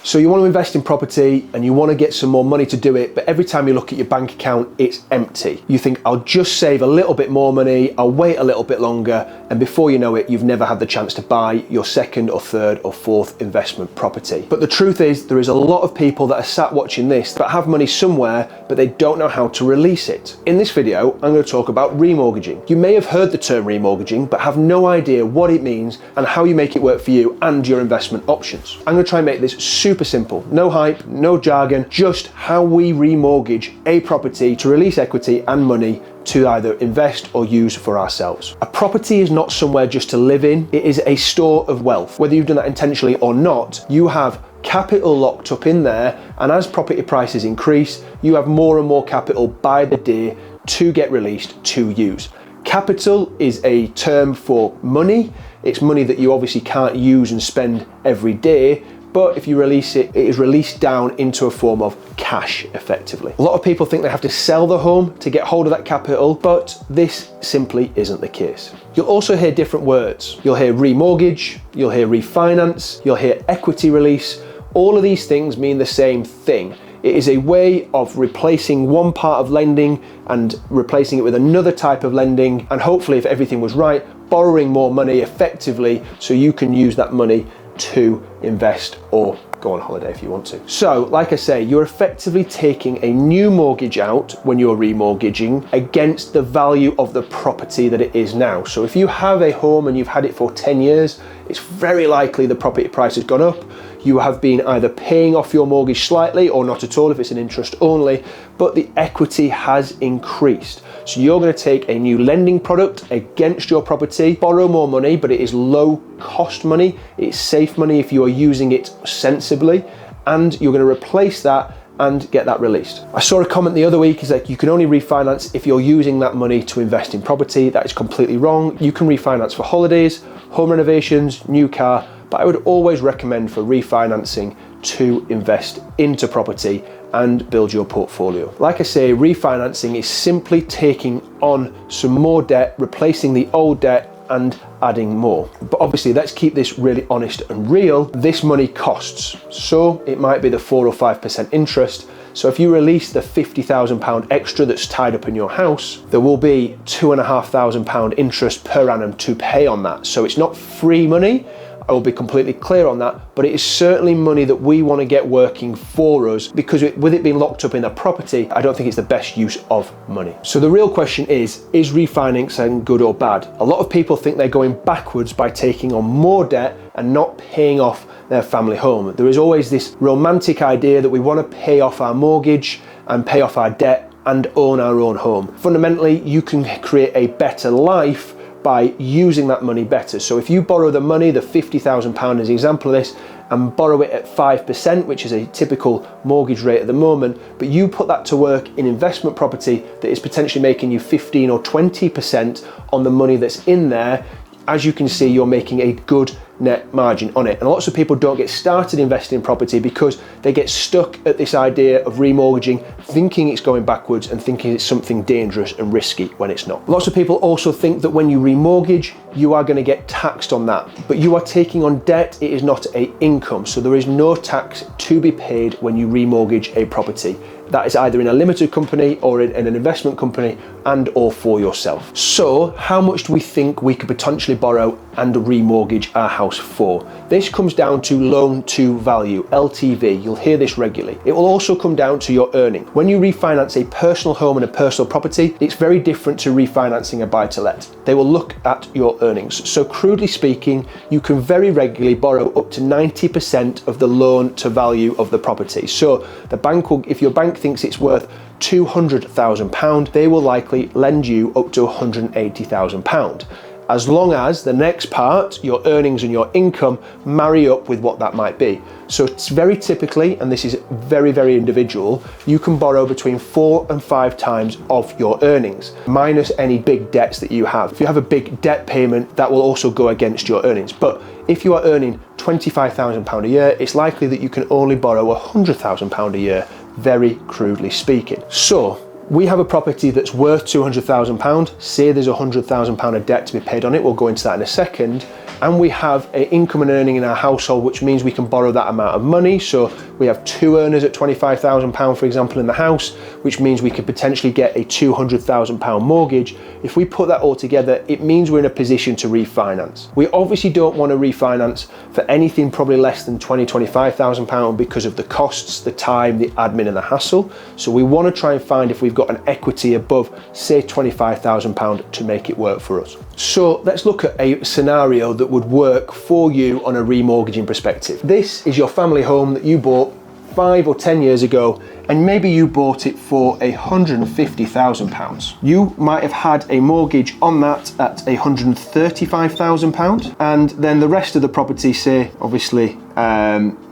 So you want to invest in property and you want to get some more money to do it, but every time you look at your bank account, it's empty. You think, I'll just save a little bit more money, I'll wait a little bit longer, and before you know it, you've never had the chance to buy your second or third or fourth investment property. But the truth is, there is a lot of people that are sat watching this that have money somewhere, but they don't know how to release it. In this video, I'm going to talk about remortgaging. You may have heard the term remortgaging, but have no idea what it means and how you make it work for you and your investment options. I'm going to try and make this super simple. No hype, no jargon, just how we remortgage a property to release equity and money to either invest or use for ourselves. A property is not somewhere just to live in, it is a store of wealth. Whether you've done that intentionally or not, you have capital locked up in there, and as property prices increase, you have more and more capital by the day to get released to use. Capital is a term for money. It's money that you obviously can't use and spend every day, but if you release it, it is released down into a form of cash, effectively. A lot of people think they have to sell the home to get hold of that capital, but this simply isn't the case. You'll also hear different words. You'll hear remortgage, you'll hear refinance, you'll hear equity release. All of these things mean the same thing. It is a way of replacing one part of lending and replacing it with another type of lending, and hopefully, if everything was right, borrowing more money effectively so you can use that money to invest or go on holiday if you want to. So, like I say, you're effectively taking a new mortgage out when you're remortgaging against the value of the property that it is now. So if you have a home and you've had it for 10 years, it's very likely the property price has gone up. You have been either paying off your mortgage slightly or not at all if it's an interest only, but the equity has increased. So you're going to take a new lending product against your property, borrow more money, but it is low cost money, it's safe money if you are using it sensibly, and you're going to replace that and get that released. I saw a comment the other week is that you can only refinance if you're using that money to invest in property. That is completely wrong. You can refinance for holidays, home renovations, new car, but I would always recommend for refinancing to invest into property and build your portfolio. Like I say, refinancing is simply taking on some more debt, replacing the old debt and adding more. But obviously, let's keep this really honest and real. This money costs. So it might be the 4 or 5% interest. So if you release the £50,000 extra that's tied up in your house, there will be £2,500 interest per annum to pay on that. So it's not free money. I will be completely clear on that, but it is certainly money that we want to get working for us, because with it being locked up in a property, I don't think it's the best use of money. So the real question is refinancing good or bad? A lot of people think they're going backwards by taking on more debt and not paying off their family home. There is always this romantic idea that we want to pay off our mortgage and pay off our debt and own our own home. Fundamentally, you can create a better life by using that money better. So if you borrow the money, the £50,000 is an example of this, and borrow it at 5%, which is a typical mortgage rate at the moment, but you put that to work in investment property that is potentially making you 15 or 20% on the money that's in there, as you can see, you're making a good net margin on it. And lots of people don't get started investing in property because they get stuck at this idea of remortgaging, thinking it's going backwards and thinking it's something dangerous and risky when it's not. Lots of people also think that when you remortgage, you are going to get taxed on that, but you are taking on debt. It is not an income, so there is no tax to be paid when you remortgage a property. That is either in a limited company or in an investment company, and or for yourself. So how much do we think we could potentially borrow and remortgage our house for? This comes down to loan to value, LTV. You'll hear this regularly. It will also come down to your earning. When you refinance a personal home and a personal property, it's very different to refinancing a buy-to-let. They will look at your earnings. So crudely speaking, you can very regularly borrow up to 90% of the loan to value of the property. So the bank will, if your bank thinks it's worth £200,000, they will likely lend you up to £180,000. As long as the next part, your earnings and your income, marry up with what that might be. So it's very typically, and this is very, very individual, you can borrow between 4 and 5 times of your earnings, minus any big debts that you have. If you have a big debt payment, that will also go against your earnings. But if you are earning £25,000 a year, it's likely that you can only borrow £100,000 a year, very crudely speaking. So we have a property that's worth £200,000. Say there's £100,000 of debt to be paid on it. We'll go into that in a second. and we have an income and earning in our household, which means we can borrow that amount of money. So we have 2 earners at £25,000, for example, in the house, which means we could potentially get a £200,000 mortgage. If we put that all together, it means we're in a position to refinance. We obviously don't want to refinance for anything probably less than £25,000 because of the costs, the time, the admin and the hassle. So we want to try and find if we've got an equity above, say, £25,000 to make it work for us. So let's look at a scenario that would work for you on a remortgaging perspective. This is your family home that you bought 5 or 10 years ago, and maybe you bought it for £150,000. You might have had a mortgage on that at £135,000, and then the rest of the property, say, obviously,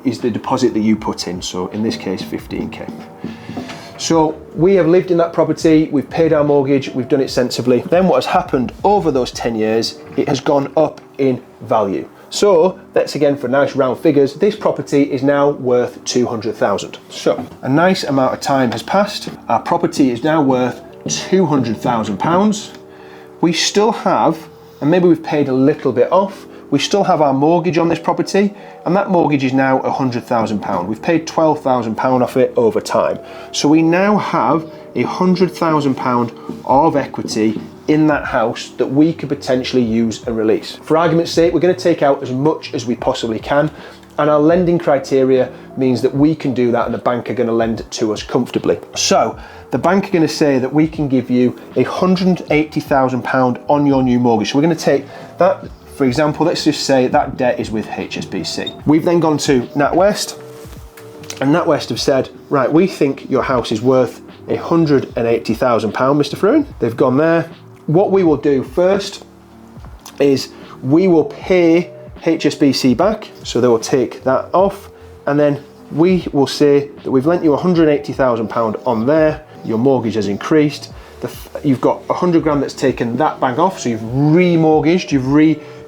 is the deposit that you put in. So in this case, 15k. So we have lived in that property, we've paid our mortgage, we've done it sensibly. Then what has happened over those 10 years, it has gone up in value. So let's, again, for nice round figures, this property is now worth 200,000. So a nice amount of time has passed. Our property is now worth £200,000. We still have, and maybe we've paid a little bit off, we still have our mortgage on this property, and that mortgage is now £100,000. We've paid £12,000 off it over time. So we now have £100,000 of equity in that house that we could potentially use and release. For argument's sake, we're going to take out as much as we possibly can, and our lending criteria means that we can do that and the bank are going to lend to us comfortably. So the bank are going to say that we can give you £180,000 on your new mortgage. So we're going to take that, for example, let's just say that debt is with HSBC. We've then gone to NatWest, and NatWest have said, right, we think your house is worth £180,000, Mr. Fruin. They've gone there. What we will do first is we will pay HSBC back, so they will take that off, and then we will say that we've lent you £180,000 on there, your mortgage has increased, you've got 100 grand that's taken that bank off, so you've remortgaged,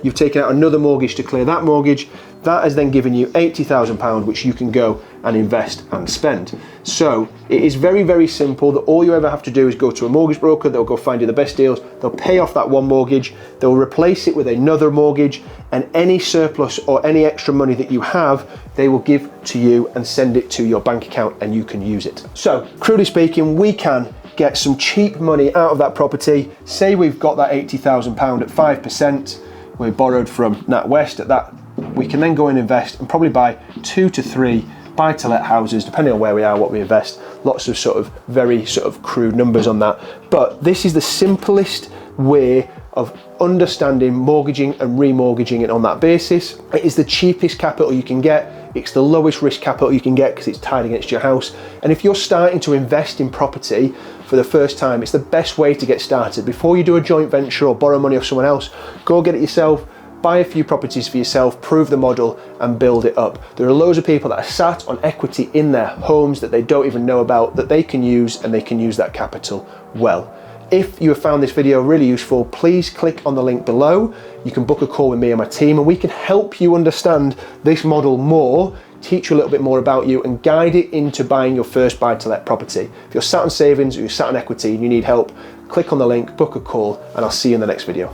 you've taken out another mortgage to clear that mortgage. That has then given you £80,000, which you can go and invest and spend. So it is very, very simple that all you ever have to do is go to a mortgage broker, they'll go find you the best deals, they'll pay off that one mortgage, they'll replace it with another mortgage, and any surplus or any extra money that you have, they will give to you and send it to your bank account and you can use it. So crudely speaking, we can get some cheap money out of that property. Say we've got that £80,000 at 5%, we borrowed from NatWest at that, we can then go and invest and probably buy 2 to 3 buy-to-let houses, depending on where we are, what we invest. Lots of sort of very sort of crude numbers on that. But this is the simplest way of understanding mortgaging and remortgaging it on that basis. It is the cheapest capital you can get. It's the lowest risk capital you can get because it's tied against your house. And if you're starting to invest in property for the first time, it's the best way to get started. Before you do a joint venture or borrow money off someone else, go get it yourself, buy a few properties for yourself, prove the model and build it up. There are loads of people that are sat on equity in their homes that they don't even know about that they can use, and they can use that capital well. If you have found this video really useful, please click on the link below. You can book a call with me and my team and we can help you understand this model more, teach you a little bit more about you and guide it into buying your first buy-to-let property. If you're sat on savings or you're sat on equity and you need help, click on the link, book a call, and I'll see you in the next video.